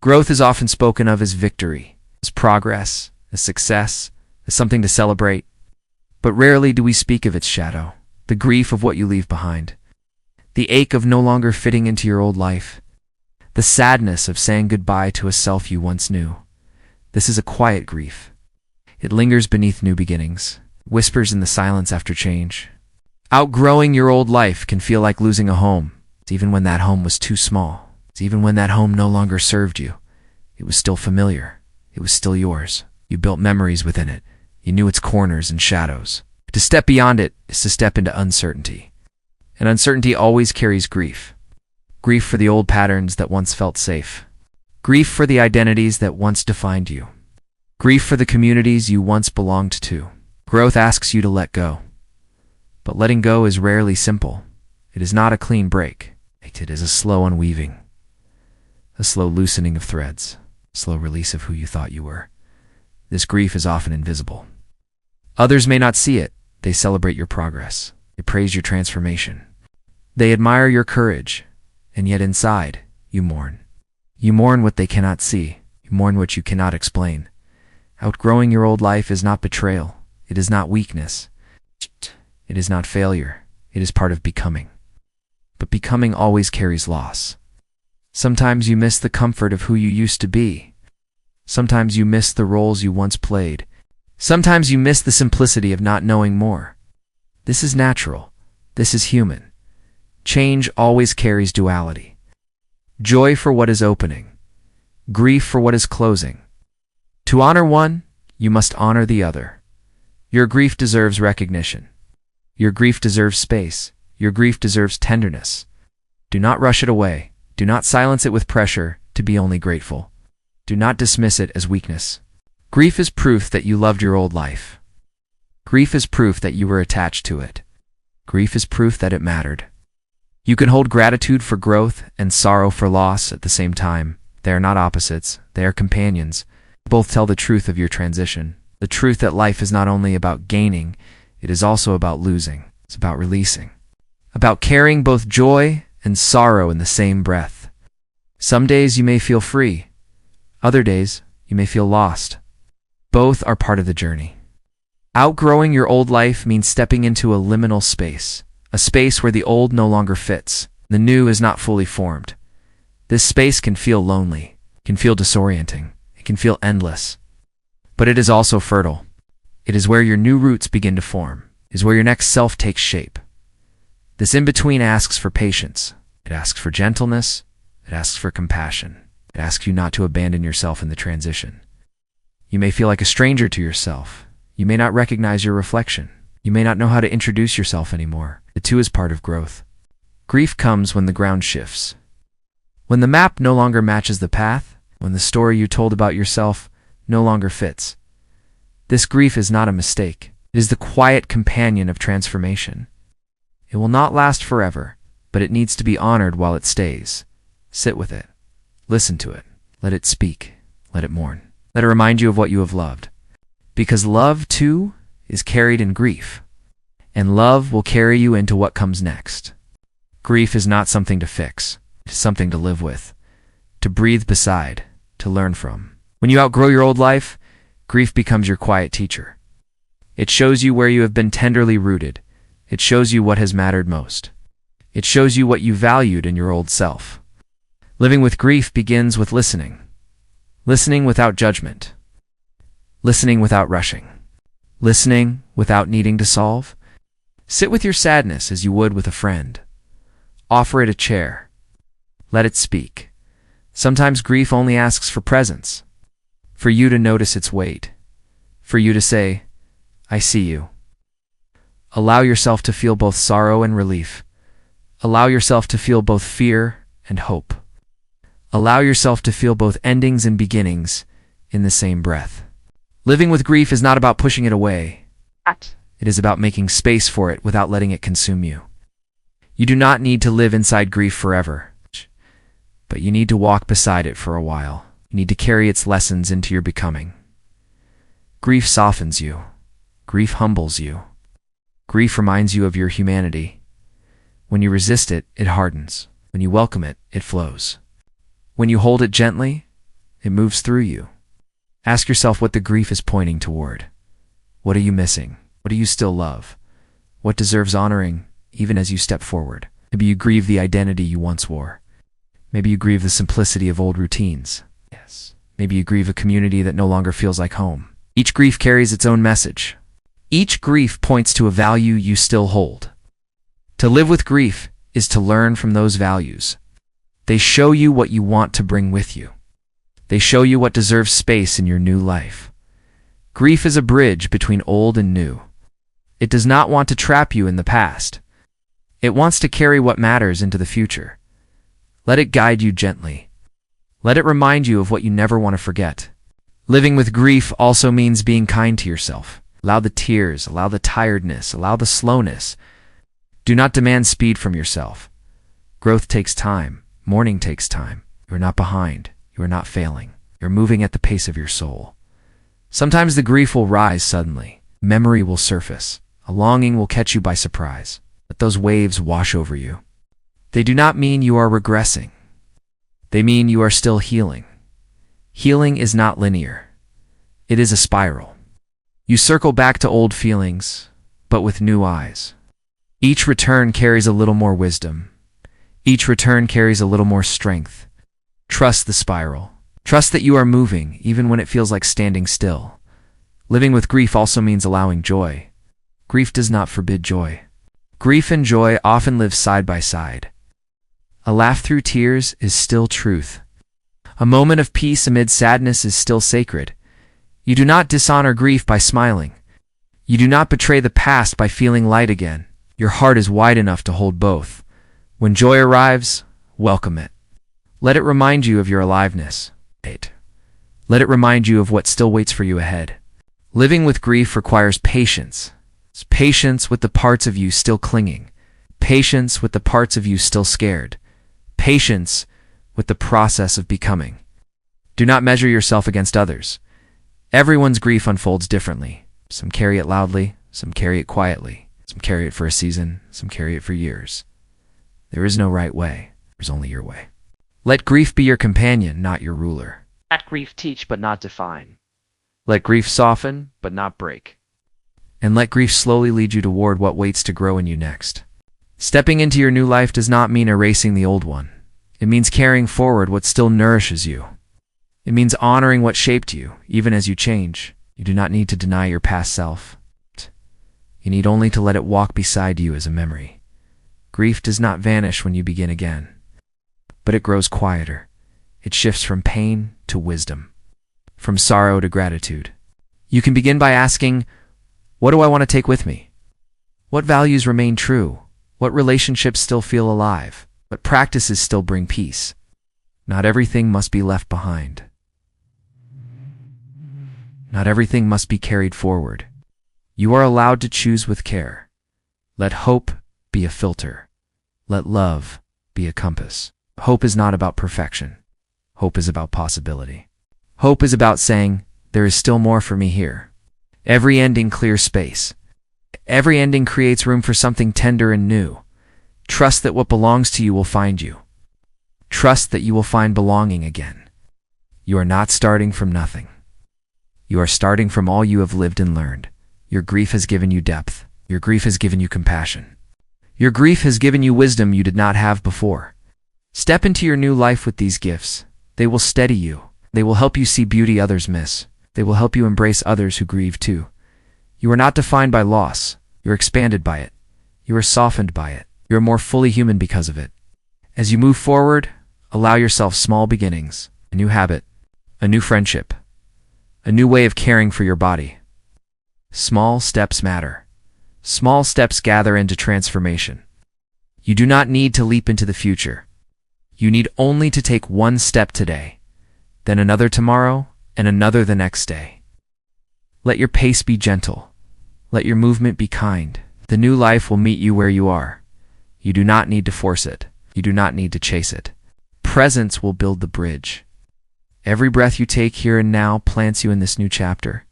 Growth is often spoken of as victory, as progress, as success, as something to celebrate. But rarely do we speak of its shadow, the grief of what you leave behind, the ache of no longer fitting into your old life, the sadness of saying goodbye to a self you once knew. This is a quiet grief. It lingers beneath new beginnings, whispers in the silence after change. Outgrowing your old life can feel like losing a home, even when that home was too small. Even when that home no longer served you. It was still familiar. It was still yours. You built memories within it. You knew its corners and shadows. To step beyond it is to step into uncertainty. And uncertainty always carries grief. Grief for the old patterns that once felt safe. Grief for the identities that once defined you. Grief for the communities you once belonged to. Growth asks you to let go. But letting go is rarely simple. It is not a clean break. It is a slow unweaving. A slow loosening of threads, a slow release of who you thought you were. This grief is often invisible. Others may not see it. They celebrate your progress. They praise your transformation. They admire your courage, and yet inside, you mourn. You mourn what they cannot see. You mourn what you cannot explain. Outgrowing your old life is not betrayal. It is not weakness. It is not failure. It is part of becoming. But becoming always carries loss. Sometimes you miss the comfort of who you used to be. Sometimes you miss the roles you once played. Sometimes you miss the simplicity of not knowing more. This is natural. This is human. Change always carries duality. Joy for what is opening. Grief for what is closing. To honor one, you must honor the other. Your grief deserves recognition. Your grief deserves space. Your grief deserves tenderness. Do not rush it away. Do not silence it with pressure to be only grateful. Do not dismiss it as weakness. Grief is proof that you loved your old life. Grief is proof that you were attached to it. Grief is proof that it mattered. You can hold gratitude for growth and sorrow for loss at the same time. They are not opposites. They are companions. Both tell the truth of your transition. The truth that life is not only about gaining, it is also about losing. It's about releasing. About carrying both joy and sorrow in the same breath. Some days you may feel free. Other days you may feel lost. Both are part of the journey. Outgrowing your old life means stepping into a liminal space, a space where the old no longer fits. The new is not fully formed. This space can feel lonely, can feel disorienting, it can feel endless. But it is also fertile. It is where your new roots begin to form. It is where your next self takes shape. This in-between asks for patience. It asks for gentleness. It asks for compassion. It asks you not to abandon yourself in the transition. You may feel like a stranger to yourself. You may not recognize your reflection. You may not know how to introduce yourself anymore. The two is part of growth. Grief comes when the ground shifts. When the map no longer matches the path, when the story you told about yourself no longer fits. This grief is not a mistake. It is the quiet companion of transformation. It will not last forever, but it needs to be honored while it stays. Sit with it. Listen to it. Let it speak. Let it mourn. Let it remind you of what you have loved. Because love, too, is carried in grief. And love will carry you into what comes next. Grief is not something to fix. It is something to live with, to breathe beside, to learn from. When you outgrow your old life, grief becomes your quiet teacher. It shows you where you have been tenderly rooted. It shows you what has mattered most. It shows you what you valued in your old self. Living with grief begins with listening. Listening without judgment. Listening without rushing. Listening without needing to solve. Sit with your sadness as you would with a friend. Offer it a chair. Let it speak. Sometimes grief only asks for presence. For you to notice its weight. For you to say, I see you. Allow yourself to feel both sorrow and relief. Allow yourself to feel both fear and hope. Allow yourself to feel both endings and beginnings in the same breath. Living with grief is not about pushing it away. It is about making space for it without letting it consume you. You do not need to live inside grief forever, but you need to walk beside it for a while. You need to carry its lessons into your becoming. Grief softens you. Grief humbles you. Grief reminds you of your humanity. When you resist it, it hardens. When you welcome it, it flows. When you hold it gently, it moves through you. Ask yourself what the grief is pointing toward. What are you missing? What do you still love? What deserves honoring, even as you step forward? Maybe you grieve the identity you once wore. Maybe you grieve the simplicity of old routines. Yes. Maybe you grieve a community that no longer feels like home. Each grief carries its own message. Each grief points to a value you still hold. To live with grief is to learn from those values. They show you what you want to bring with you. They show you what deserves space in your new life. Grief is a bridge between old and new. It does not want to trap you in the past. It wants to carry what matters into the future. Let it guide you gently. Let it remind you of what you never want to forget. Living with grief also means being kind to yourself. Allow the tears, allow the tiredness, allow the slowness. Do not demand speed from yourself. Growth takes time. Mourning takes time. You are not behind. You are not failing. You're moving at the pace of your soul. Sometimes the grief will rise suddenly. Memory will surface. A longing will catch you by surprise. Let those waves wash over you. They do not mean you are regressing. They mean you are still healing. Healing is not linear. It is a spiral. You circle back to old feelings, but with new eyes. Each return carries a little more wisdom. Each return carries a little more strength. Trust the spiral. Trust that you are moving, even when it feels like standing still. Living with grief also means allowing joy. Grief does not forbid joy. Grief and joy often live side by side. A laugh through tears is still truth. A moment of peace amid sadness is still sacred. You do not dishonor grief by smiling. You do not betray the past by feeling light again. Your heart is wide enough to hold both. When joy arrives, welcome it. Let it remind you of your aliveness. Let it remind you of what still waits for you ahead. Living with grief requires patience. It's patience with the parts of you still clinging. Patience with the parts of you still scared. Patience with the process of becoming. Do not measure yourself against others. Everyone's grief unfolds differently. Some carry it loudly, some carry it quietly. Some carry it for a season, some carry it for years. There is no right way. There's only your way. Let grief be your companion, not your ruler. Let grief teach, but not define. Let grief soften, but not break. And let grief slowly lead you toward what waits to grow in you next. Stepping into your new life does not mean erasing the old one. It means carrying forward what still nourishes you. It means honoring what shaped you, even as you change. You do not need to deny your past self. You need only to let it walk beside you as a memory. Grief does not vanish when you begin again, but it grows quieter. It shifts from pain to wisdom, from sorrow to gratitude. You can begin by asking, what do I want to take with me? What values remain true? What relationships still feel alive? What practices still bring peace? Not everything must be left behind. Not everything must be carried forward. You are allowed to choose with care. Let hope be a filter. Let love be a compass. Hope is not about perfection. Hope is about possibility. Hope is about saying, there is still more for me here. Every ending clears space. Every ending creates room for something tender and new. Trust that what belongs to you will find you. Trust that you will find belonging again. You are not starting from nothing. You are starting from all you have lived and learned. Your grief has given you depth. Your grief has given you compassion. Your grief has given you wisdom you did not have before. Step into your new life with these gifts. They will steady you. They will help you see beauty others miss. They will help you embrace others who grieve too. You are not defined by loss. You are expanded by it. You are softened by it. You are more fully human because of it. As you move forward, allow yourself small beginnings, a new habit, a new friendship, a new way of caring for your body. Small steps matter. Small steps gather into transformation. You do not need to leap into the future. You need only to take one step today, then another tomorrow, and another the next day. Let your pace be gentle. Let your movement be kind. The new life will meet you where you are. You do not need to force it. You do not need to chase it. Presence will build the bridge. Every breath you take here and now plants you in this new chapter.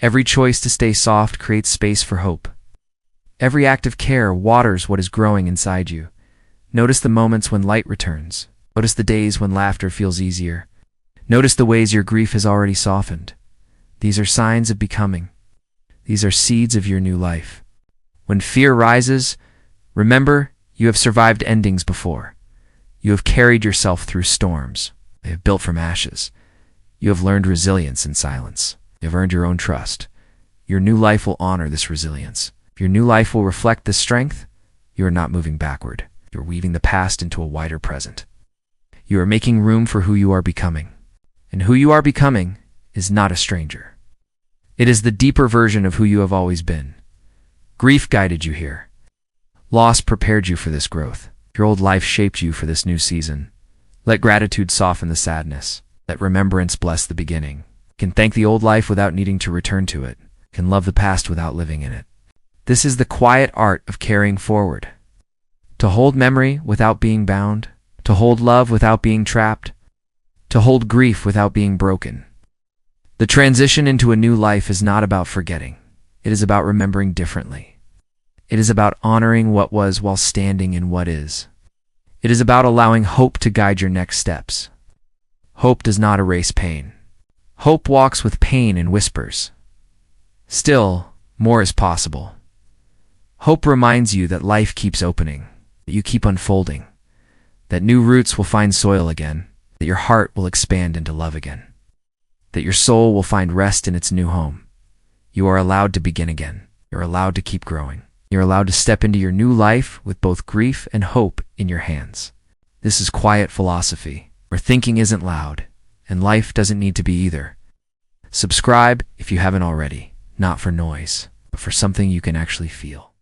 Every choice to stay soft creates space for hope. Every act of care waters what is growing inside you. Notice the moments when light returns. Notice the days when laughter feels easier. Notice the ways your grief has already softened. These are signs of becoming. These are seeds of your new life. When fear rises, remember you have survived endings before. You have carried yourself through storms. You have built from ashes. You have learned resilience in silence. You have earned your own trust. Your new life will honor this resilience. Your new life will reflect this strength. You are not moving backward. You are weaving the past into a wider present. You are making room for who you are becoming. And who you are becoming is not a stranger. It is the deeper version of who you have always been. Grief guided you here. Loss prepared you for this growth. Your old life shaped you for this new season. Let gratitude soften the sadness. Let remembrance bless the beginning. You can thank the old life without needing to return to it. You can love the past without living in it. This is the quiet art of carrying forward. To hold memory without being bound. To hold love without being trapped. To hold grief without being broken. The transition into a new life is not about forgetting. It is about remembering differently. It is about honoring what was while standing in what is. It is about allowing hope to guide your next steps. Hope does not erase pain. Hope walks with pain and whispers. Still, more is possible. Hope reminds you that life keeps opening, that you keep unfolding, that new roots will find soil again, that your heart will expand into love again, that your soul will find rest in its new home. You are allowed to begin again. You're allowed to keep growing. You're allowed to step into your new life with both grief and hope in your hands. This is quiet philosophy, where thinking isn't loud, and life doesn't need to be either. Subscribe if you haven't already, not for noise, but for something you can actually feel.